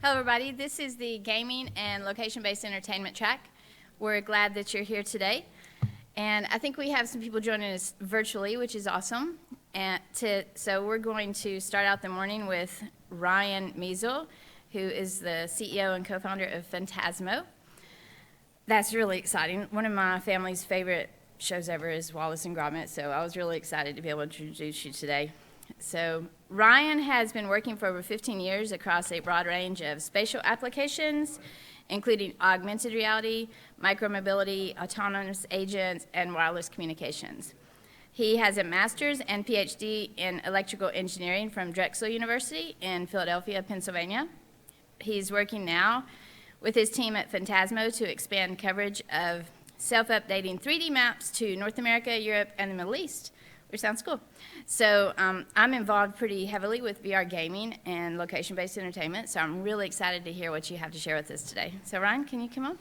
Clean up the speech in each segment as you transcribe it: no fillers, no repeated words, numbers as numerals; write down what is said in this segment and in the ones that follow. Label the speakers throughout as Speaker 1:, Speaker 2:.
Speaker 1: Hello everybody, this is the gaming and location-based entertainment track. We're glad that you're here today. And I think we have some people joining us virtually, which is awesome. So we're going to start out the morning with Ryan Measel, who is the CEO and co-founder of Fantasmo. That's really exciting. One of my family's favorite shows ever is Wallace and Gromit, so I was really excited to be able to introduce you today. So Ryan has been working for over 15 years across a broad range of spatial applications, including augmented reality, micromobility, autonomous agents, and wireless communications. He has a master's and PhD in electrical engineering from Drexel University in Philadelphia, Pennsylvania. He's working now with his team at Fantasmo to expand coverage of self-updating 3D maps to North America, Europe, and the Middle East, which sounds cool. So I'm involved pretty heavily with VR gaming and location-based entertainment, so I'm really excited to hear what you have to share with us today. So Ryan, can you come on?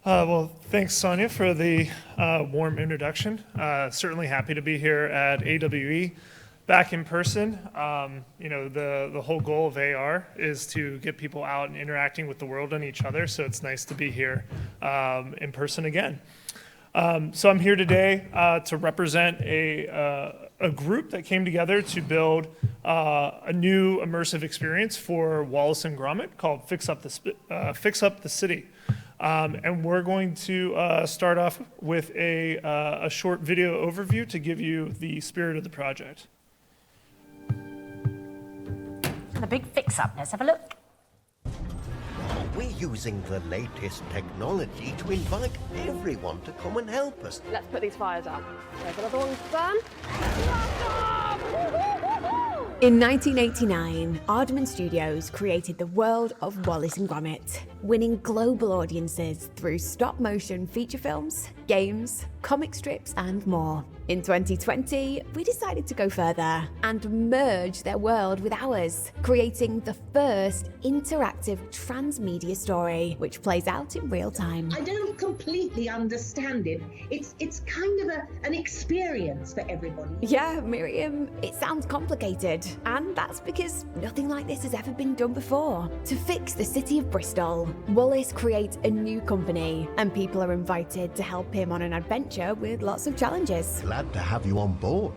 Speaker 2: Well, thanks, Sonia, for the warm introduction. Certainly happy to be here at AWE, back in person. The whole goal of AR is to get people out and interacting with the world and each other, so it's nice to be here in person again. So I'm here today to represent a group that came together to build a new immersive experience for Wallace and Gromit called Fix Up the City. And we're going to start off with a short video overview to give you the spirit of the project.
Speaker 3: The big fix-up. Let's have a look.
Speaker 4: We're using the latest technology to invite everyone to come and help us.
Speaker 5: Let's put these fires out. There's another one done.
Speaker 6: In 1989, Aardman Studios created the world of Wallace and Gromit, winning global audiences through stop-motion feature films, games, comic strips, and more. In 2020, we decided to go further and merge their world with ours, creating the first interactive transmedia story, which plays out in real time.
Speaker 7: I don't completely understand it. It's kind of an experience for everybody.
Speaker 6: Yeah, Miriam, it sounds complicated, and that's because nothing like this has ever been done before. To fix the city of Bristol, Wallace creates a new company, and people are invited to help him on an adventure with lots of challenges.
Speaker 4: Glad to have you on board.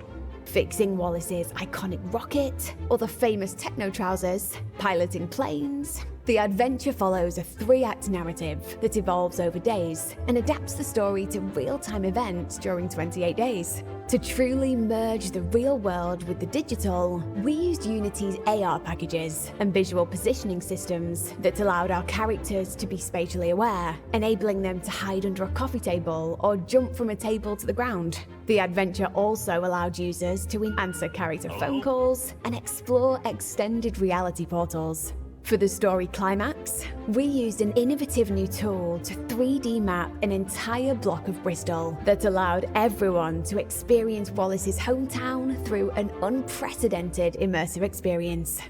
Speaker 6: Fixing Wallace's iconic rocket, or the famous techno trousers, piloting planes. The adventure follows a 3-act narrative that evolves over days and adapts the story to real-time events during 28 days. To truly merge the real world with the digital, we used Unity's AR packages and visual positioning systems that allowed our characters to be spatially aware, enabling them to hide under a coffee table or jump from a table to the ground. The adventure also allowed users to answer character phone calls and explore extended reality portals. For the story climax, we used an innovative new tool to 3D map an entire block of Bristol that allowed everyone to experience Wallace's hometown through an unprecedented immersive experience.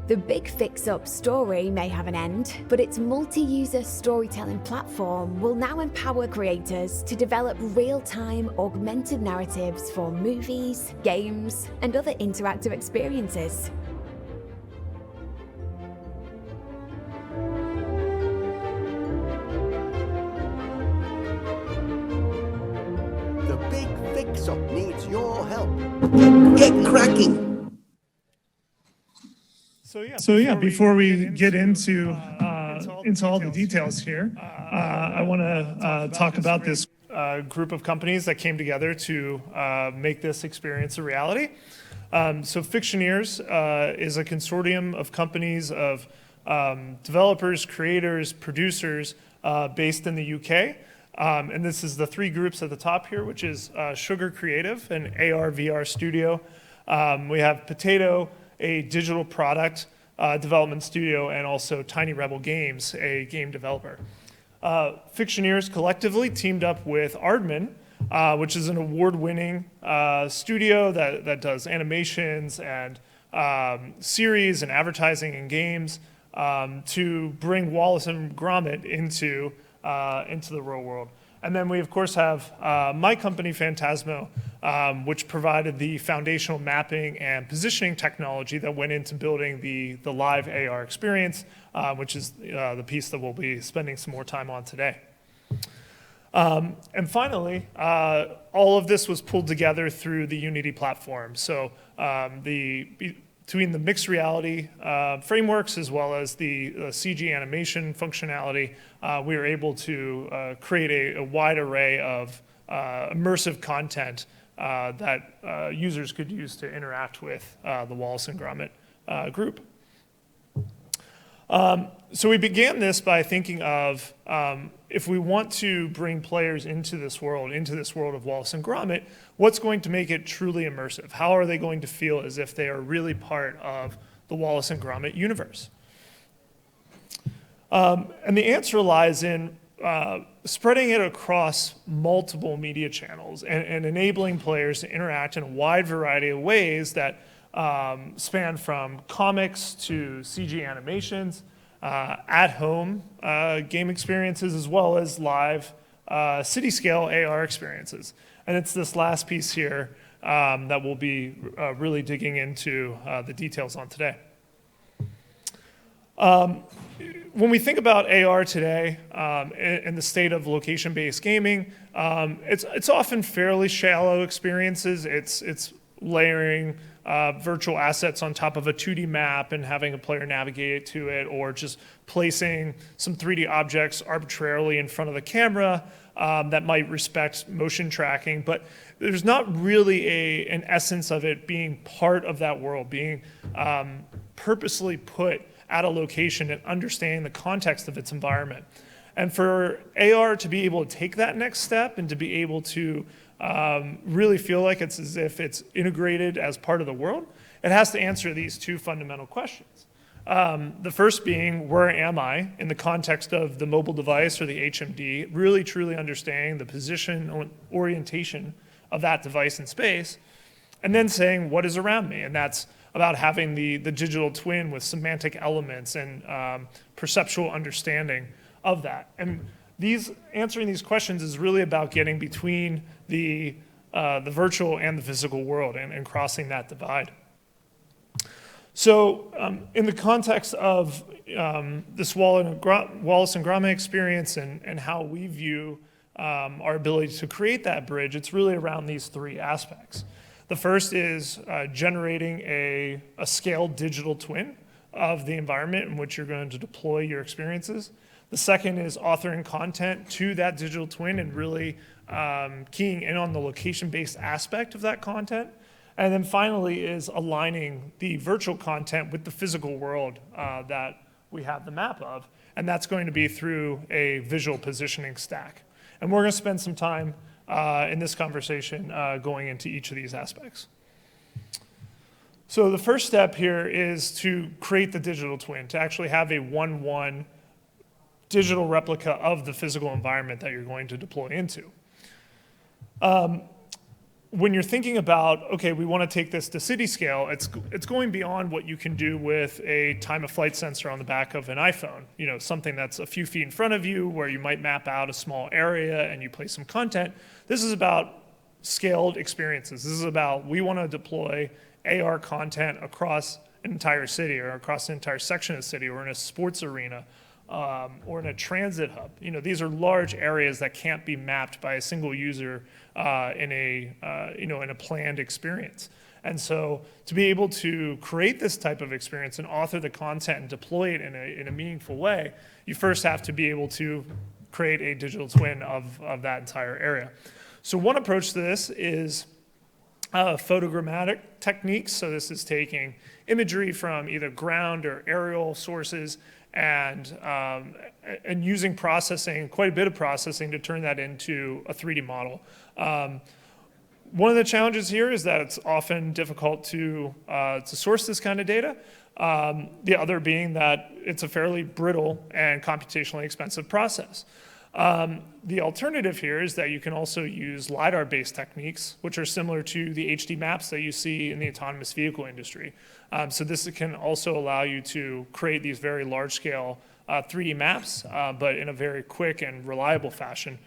Speaker 6: The Big Fix-Up story may have an end, but its multi-user storytelling platform will now empower creators to develop real-time augmented narratives for movies, games, and other interactive experiences.
Speaker 4: The big fix-up needs your help. Get cracking.
Speaker 2: So yeah, before we get into all the details here, I want to talk about this group of companies that came together to make this experience a reality. So Fictioneers is a consortium of companies of developers, creators, producers based in the UK. And this is the 3 groups at the top here, which is Sugar Creative, an AR/VR studio. We have Potato, a digital product development studio, and also Tiny Rebel Games, a game developer. Fictioneers collectively teamed up with Aardman, which is an award-winning studio that does animations and series and advertising and games to bring Wallace and Gromit into the real world. And then we, of course, have my company, Fantasmo, which provided the foundational mapping and positioning technology that went into building the live AR experience, which is the piece that we'll be spending some more time on today. And finally, all of this was pulled together through the Unity platform. So between the mixed reality frameworks as well as the CG animation functionality, we were able to create a wide array of immersive content that users could use to interact with the Wallace and Gromit group. So we began this by thinking of if we want to bring players into this world of Wallace and Gromit, what's going to make it truly immersive? How are they going to feel as if they are really part of the Wallace and Gromit universe? And the answer lies in spreading it across multiple media channels and enabling players to interact in a wide variety of ways that span from comics to CG animations, at-home game experiences, as well as live city-scale AR experiences. And it's this last piece here that we'll be really digging into the details on today. When we think about AR today and the state of location-based gaming, it's often fairly shallow experiences. It's layering virtual assets on top of a 2D map and having a player navigate to it, or just placing some 3D objects arbitrarily in front of the camera that might respect motion tracking. But there's not really an essence of it being part of that world, being purposely put at a location and understanding the context of its environment. And for AR to be able to take that next step and to be able to really feel like it's as if it's integrated as part of the world, it has to answer these two fundamental questions. The first being, where am I in the context of the mobile device or the HMD, really truly understanding the position or orientation of that device in space, and then saying, what is around me? And that's about having the digital twin with semantic elements and perceptual understanding of that. And answering these questions is really about getting between the virtual and the physical world and crossing that divide. So in the context of this Wallace and Gromit experience and how we view our ability to create that bridge, it's really around these three aspects. The first is generating a scaled digital twin of the environment in which you're going to deploy your experiences. The second is authoring content to that digital twin and really keying in on the location-based aspect of that content. And then finally is aligning the virtual content with the physical world that we have the map of. And that's going to be through a visual positioning stack. And we're going to spend some time in this conversation going into each of these aspects. So the first step here is to create the digital twin, to actually have a 1:1 digital replica of the physical environment that you're going to deploy into. When you're thinking about, okay, we want to take this to city scale, it's going beyond what you can do with a time of flight sensor on the back of an iPhone. You know, something that's a few feet in front of you where you might map out a small area and you place some content. This is about scaled experiences. This is about, we want to deploy AR content across an entire city or across an entire section of the city or in a sports arena. Or in a transit hub. You know, these are large areas that can't be mapped by a single user in a planned experience. And so to be able to create this type of experience and author the content and deploy it in a meaningful way, you first have to be able to create a digital twin of that entire area. So one approach to this is photogrammetric techniques. So this is taking imagery from either ground or aerial sources and using processing, quite a bit of processing, to turn that into a 3D model. One of the challenges here is that it's often difficult to source this kind of data. The other being that it's a fairly brittle and computationally expensive process. The alternative here is that you can also use LiDAR-based techniques, which are similar to the HD maps that you see in the autonomous vehicle industry. So this can also allow you to create these very large-scale 3D maps, but in a very quick and reliable fashion.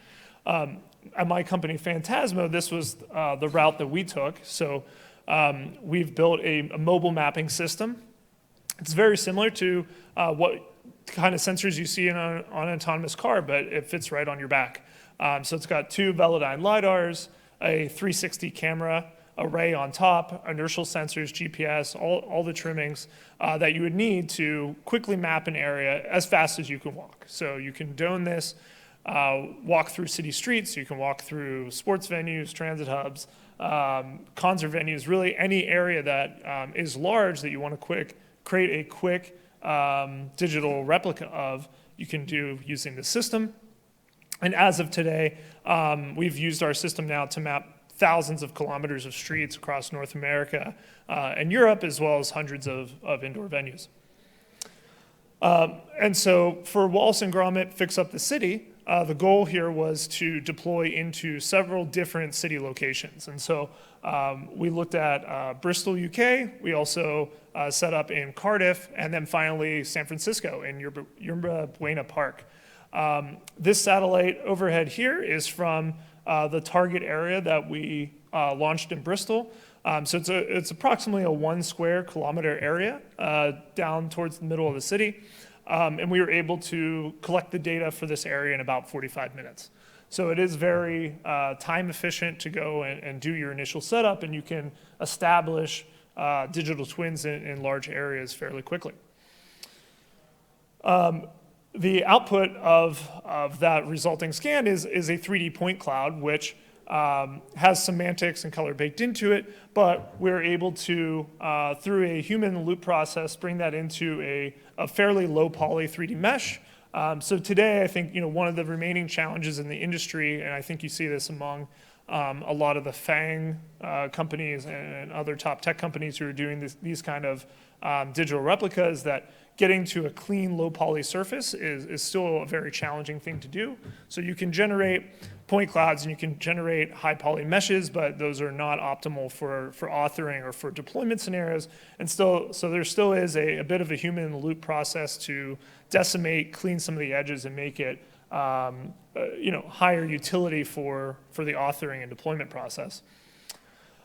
Speaker 2: At my company, Fantasmo, this was the route that we took. So we've built a mobile mapping system. It's very similar to what kind of sensors you see on an autonomous car, but it fits right on your back. So it's got 2 Velodyne LiDARs, a 360 camera array on top, inertial sensors, GPS, all the trimmings that you would need to quickly map an area as fast as you can walk. So you can drone this, walk through city streets, you can walk through sports venues, transit hubs, concert venues, really any area that is large that you want to create a quick digital replica of, you can do using the system. And as of today, we've used our system now to map thousands of kilometers of streets across North America and Europe, as well as hundreds of indoor venues. And so for Wallace and Gromit Fix Up the City, the goal here was to deploy into several different city locations. And so we looked at Bristol, UK. We also set up in Cardiff, and then finally San Francisco in Yerba Buena Park. This satellite overhead here is from the target area that we launched in Bristol. So it's approximately a 1 square kilometer area down towards the middle of the city. And we were able to collect the data for this area in about 45 minutes. So it is very time efficient to go and do your initial setup, and you can establish digital twins in large areas fairly quickly. The output of that resulting scan is a 3D point cloud, which has semantics and color baked into it, but we're able to, through a human loop process, bring that into a fairly low poly 3D mesh. So today, I think one of the remaining challenges in the industry, and I think you see this among a lot of the FANG companies and other top tech companies who are doing these kind of digital replicas, that getting to a clean low poly surface is still a very challenging thing to do. So you can generate point clouds and you can generate high poly meshes, but those are not optimal for authoring or for deployment scenarios. And so there still is a bit of a human in the loop process to decimate, clean some of the edges, and make it higher utility for the authoring and deployment process.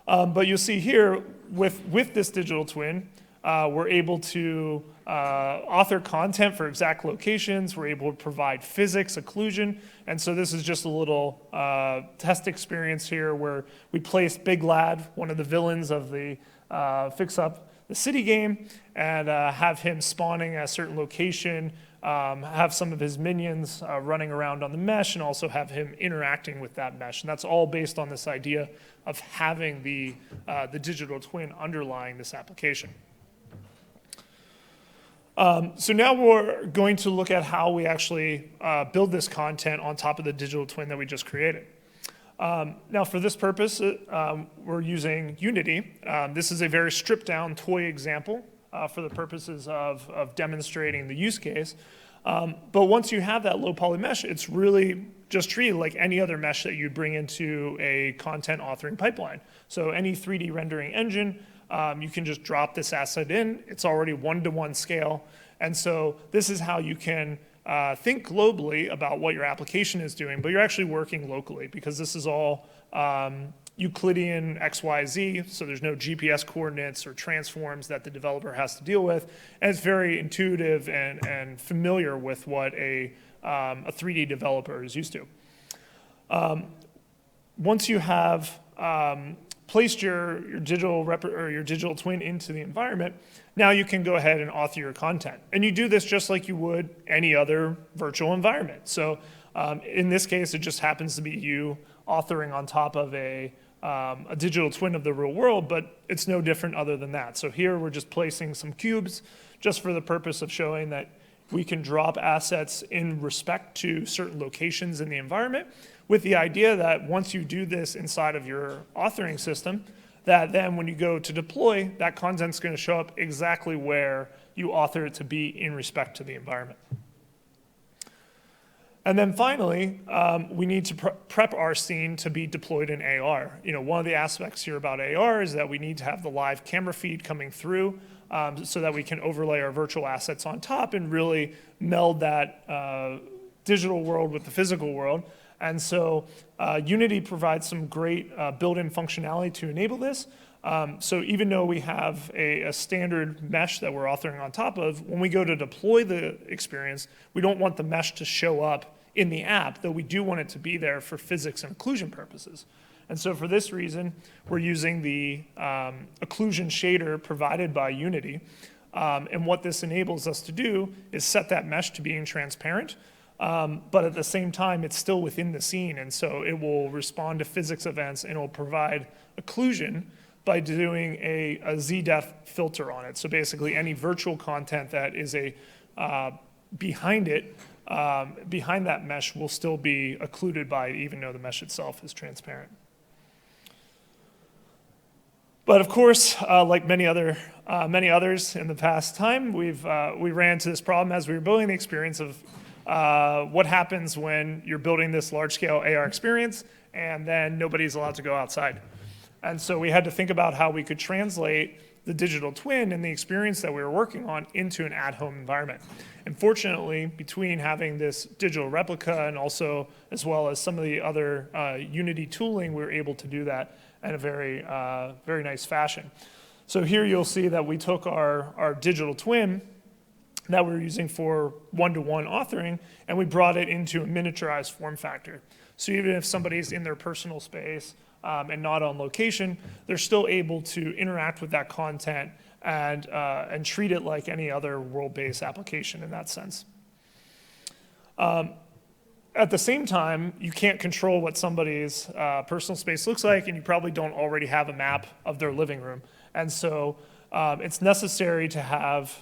Speaker 2: But you'll see here with this digital twin, we're able to author content for exact locations. We're able to provide physics, occlusion. And so this is just a little test experience here where we placed Big Lad, one of the villains of the Fix Up the City game, and have him spawning at a certain location, have some of his minions running around on the mesh, and also have him interacting with that mesh. And that's all based on this idea of having the digital twin underlying this application. So now we're going to look at how we actually build this content on top of the digital twin that we just created. Now for this purpose, we're using Unity. This is a very stripped down toy example for the purposes of demonstrating the use case. But once you have that low poly mesh, it's really just treated like any other mesh that you'd bring into a content authoring pipeline. So any 3D rendering engine, you can just drop this asset in. It's already 1-to-1 scale. And so this is how you can think globally about what your application is doing, but you're actually working locally because this is all Euclidean XYZ, so there's no GPS coordinates or transforms that the developer has to deal with. And it's very intuitive and familiar with what a 3D developer is used to. Once you have placed your digital twin into the environment, now you can go ahead and author your content. And you do this just like you would any other virtual environment. So in this case, it just happens to be you authoring on top of a digital twin of the real world, but it's no different other than that. So here we're just placing some cubes just for the purpose of showing that we can drop assets in respect to certain locations in the environment, with the idea that once you do this inside of your authoring system, that then when you go to deploy, that content's going to show up exactly where you author it to be in respect to the environment. And then finally, we need to prep our scene to be deployed in AR. One of the aspects here about AR is that we need to have the live camera feed coming through so that we can overlay our virtual assets on top and really meld that digital world with the physical world. And so Unity provides some great built-in functionality to enable this. So even though we have a standard mesh that we're authoring on top of, when we go to deploy the experience, we don't want the mesh to show up in the app, though we do want it to be there for physics and occlusion purposes. And so for this reason, we're using the occlusion shader provided by Unity. And what this enables us to do is set that mesh to being transparent, but at the same time, it's still within the scene. And so it will respond to physics events and it will provide occlusion by doing a Z-def filter on it. So basically any virtual content that is behind it, behind that mesh will still be occluded by it, even though the mesh itself is transparent. But of course, like many others in the past time, we ran into this problem as we were building the experience of what happens when you're building this large-scale AR experience and then nobody's allowed to go outside. And so we had to think about how we could translate the digital twin and the experience that we were working on into an at-home environment. And fortunately, between having this digital replica and also as well as some of the other Unity tooling, we were able to do that in a very nice fashion. So here you'll see that we took our digital twin that we were using for one-to-one authoring, and we brought it into a miniaturized form factor. So even if somebody's in their personal space and not on location, they're still able to interact with that content and treat it like any other world-based application in that sense. At the same time, you can't control what somebody's personal space looks like, and you probably don't already have a map of their living room. And so it's necessary to have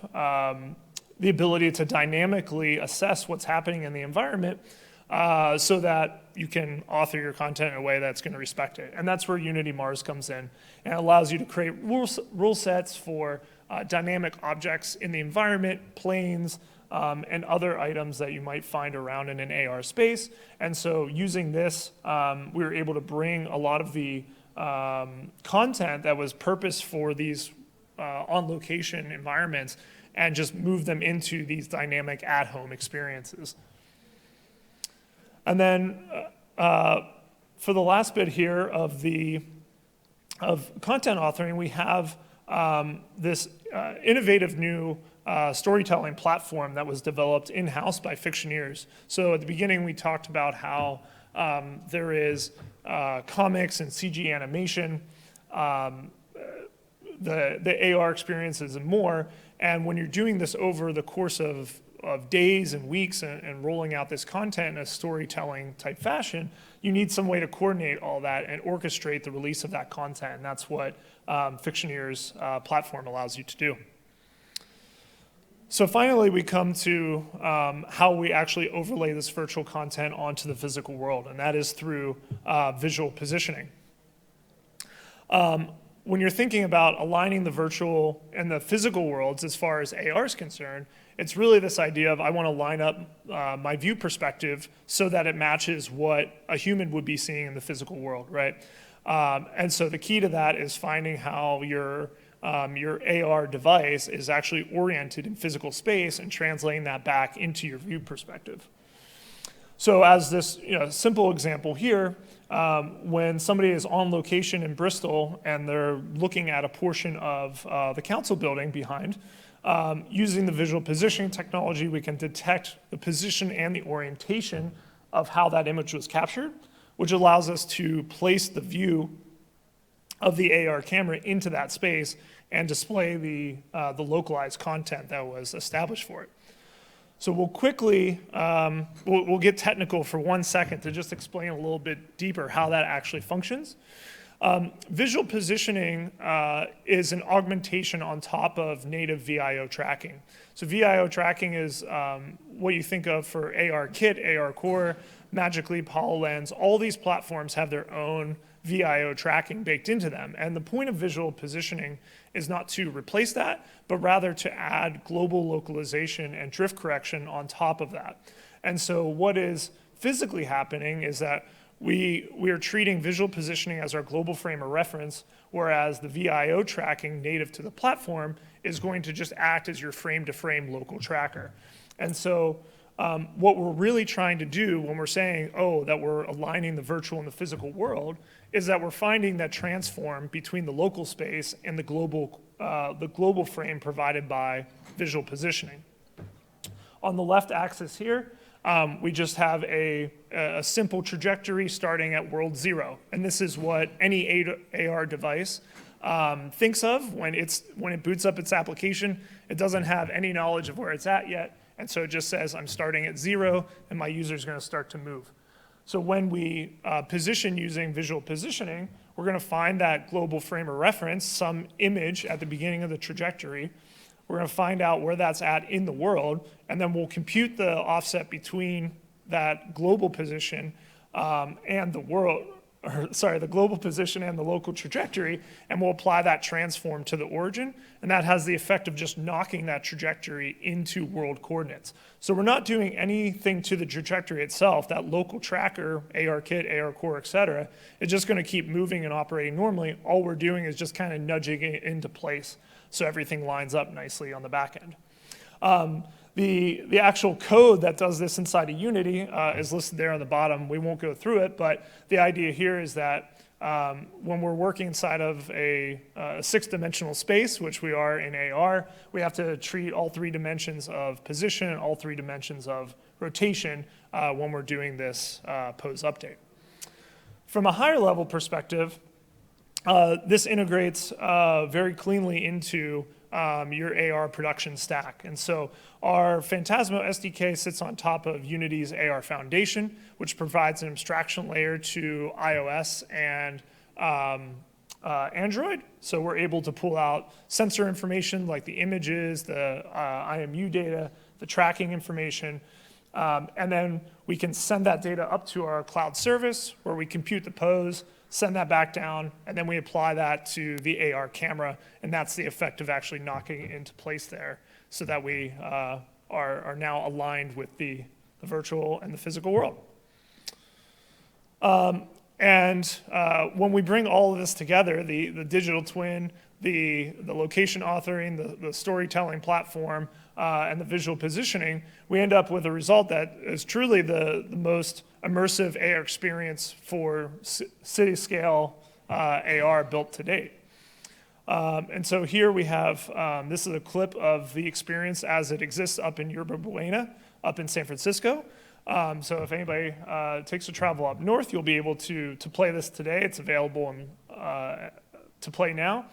Speaker 2: the ability to dynamically assess what's happening in the environment so that you can author your content in a way that's going to respect it. And that's where Unity Mars comes in. And it allows you to create rule sets for dynamic objects in the environment, planes, and other items that you might find around in an AR space. And so using this, we were able to bring a lot of the content that was purposed for these on-location environments and just move them into these dynamic at-home experiences. And then for the last bit here of content authoring, we have this innovative new storytelling platform that was developed in-house by Fictioneers. So at the beginning, we talked about how there is comics and CG animation, the AR experiences and more. And when you're doing this over the course of days and weeks and rolling out this content in a storytelling type fashion, you need some way to coordinate all that and orchestrate the release of that content. And that's what Fictioneers platform allows you to do. So finally, we come to how we actually overlay this virtual content onto the physical world, and that is through visual positioning. When you're thinking about aligning the virtual and the physical worlds as far as AR is concerned, it's really this idea of I want to line up my view perspective so that it matches what a human would be seeing in the physical world, right? And so the key to that is finding how your AR device is actually oriented in physical space and translating that back into your view perspective. So as this simple example here, when somebody is on location in Bristol and they're looking at a portion of the council building behind, using the visual positioning technology, we can detect the position and the orientation of how that image was captured, which allows us to place the view of the AR camera into that space and display the localized content that was established for it. So we'll quickly, we'll get technical for 1 second to just explain a little bit deeper how that actually functions. Visual positioning is an augmentation on top of native VIO tracking. So VIO tracking is what you think of for ARKit, AR Core, Magic Leap, HoloLens. All these platforms have their own VIO tracking baked into them. And the point of visual positioning is not to replace that, but rather to add global localization and drift correction on top of that. And so what is physically happening is that we are treating visual positioning as our global frame of reference, whereas the VIO tracking native to the platform is going to just act as your frame-to-frame local tracker. And so What we're really trying to do when we're saying, oh, that we're aligning the virtual and the physical world, is that we're finding that transform between the local space and the global frame provided by visual positioning. On the left axis here, we just have a simple trajectory starting at world 0. And this is what any AR device thinks of when it boots up its application. It doesn't have any knowledge of where it's at yet. And so it just says, I'm starting at 0, and my user is going to start to move. So when we position using visual positioning, we're going to find that global frame of reference, some image at the beginning of the trajectory. We're going to find out where that's at in the world, and then we'll compute the offset between that global position and the world, the global position and the local trajectory, and we'll apply that transform to the origin, and that has the effect of just knocking that trajectory into world coordinates. So we're not doing anything to the trajectory itself. That local tracker, ARKit, ARCore, et cetera, is just going to keep moving and operating normally. All we're doing is just kind of nudging it into place so everything lines up nicely on the back end. The actual code that does this inside of Unity is listed there on the bottom. We won't go through it, but the idea here is that when we're working inside of a 6-dimensional space, which we are in AR, we have to treat all 3 dimensions of position and all 3 dimensions of rotation when we're doing this pose update. From a higher level perspective, this integrates very cleanly into your AR production stack. And so our Fantasmo SDK sits on top of Unity's AR Foundation, which provides an abstraction layer to iOS and Android. So we're able to pull out sensor information like the images, the IMU data, the tracking information, and then we can send that data up to our cloud service where we compute the pose, send that back down, and then we apply that to the AR camera, and that's the effect of actually knocking it into place there so that we are now aligned with the virtual and the physical world. And when we bring all of this together, the digital twin, the location authoring, the storytelling platform, and the visual positioning, we end up with a result that is truly the most immersive AR experience for city-scale AR built to date. And so here we have, this is a clip of the experience as it exists up in Yerba Buena, up in San Francisco. So if anybody takes a travel up north, you'll be able to play this today. It's available to play now.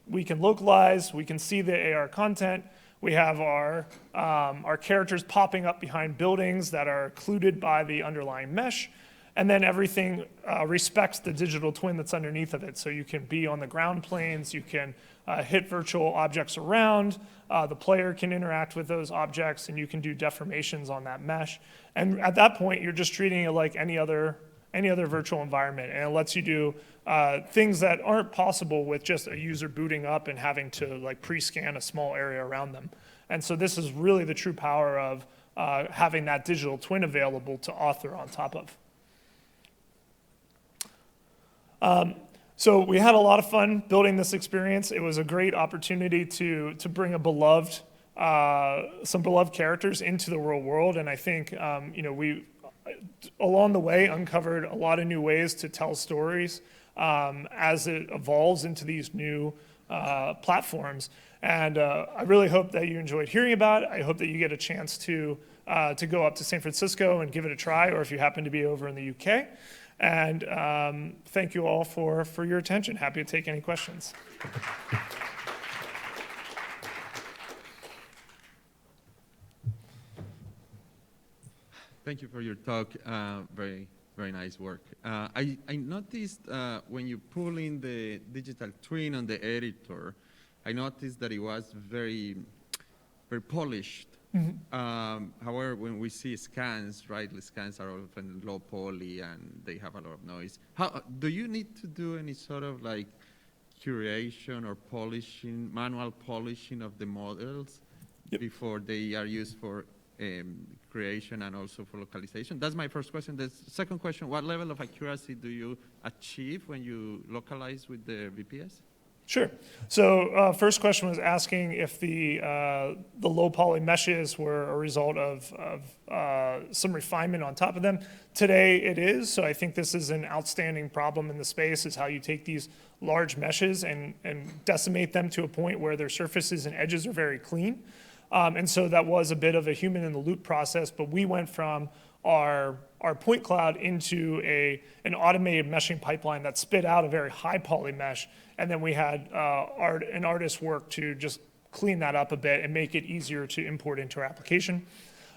Speaker 2: We can localize, we can see the AR content. We have our characters popping up behind buildings that are occluded by the underlying mesh. And then everything respects the digital twin that's underneath of it. So you can be on the ground planes, you can hit virtual objects around, the player can interact with those objects, and you can do deformations on that mesh. And at that point, you're just treating it like any other virtual environment. And it lets you do things that aren't possible with just a user booting up and having to like pre-scan a small area around them. And so this is really the true power of having that digital twin available to author on top of. So we had a lot of fun building this experience. It was a great opportunity to bring some beloved characters into the real world. And I think we along the way uncovered a lot of new ways to tell stories as it evolves into these new platforms. And I really hope that you enjoyed hearing about it. I hope that you get a chance to go up to San Francisco and give it a try, or if you happen to be over in the UK. And thank you all for your attention. Happy to take any questions.
Speaker 8: Thank you for your talk. Very, very nice work. I noticed when you pull in the digital twin on the editor, I noticed that it was very, very polished. Mm-hmm. However, when we see scans, right, the scans are often low poly and they have a lot of noise. Do you need to do any sort of like curation or polishing, manual polishing of the models before they are used for creation and also for localization? That's my first question. The second question, what level of accuracy do you achieve when you localize with the VPS?
Speaker 2: Sure. So first question was asking if the low poly meshes were a result of some refinement on top of them. Today it is. So I think this is an outstanding problem in the space, is how you take these large meshes and decimate them to a point where their surfaces and edges are very clean. And so that was a bit of a human in the loop process, but we went from our point cloud into an automated meshing pipeline that spit out a very high poly mesh. And then we had an artist work to just clean that up a bit and make it easier to import into our application.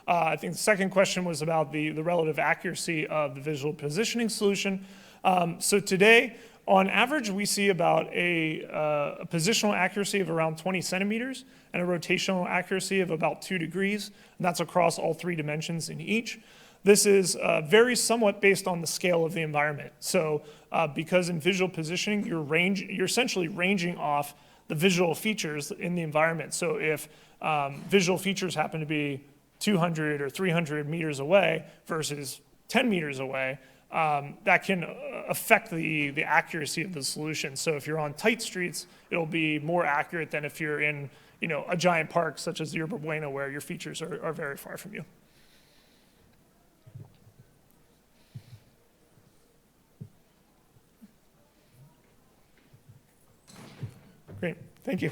Speaker 2: I think the second question was about the relative accuracy of the visual positioning solution. So today, on average, we see about a positional accuracy of around 20 centimeters and a rotational accuracy of about 2 degrees. And that's across all 3 dimensions in each. This is varies somewhat based on the scale of the environment. So because in visual positioning, you're essentially ranging off the visual features in the environment. So if visual features happen to be 200 or 300 meters away versus 10 meters away, that can affect the accuracy of the solution. So if you're on tight streets, it'll be more accurate than if you're in a giant park such as Yerba Buena, where your features are very far from you. Great, thank you.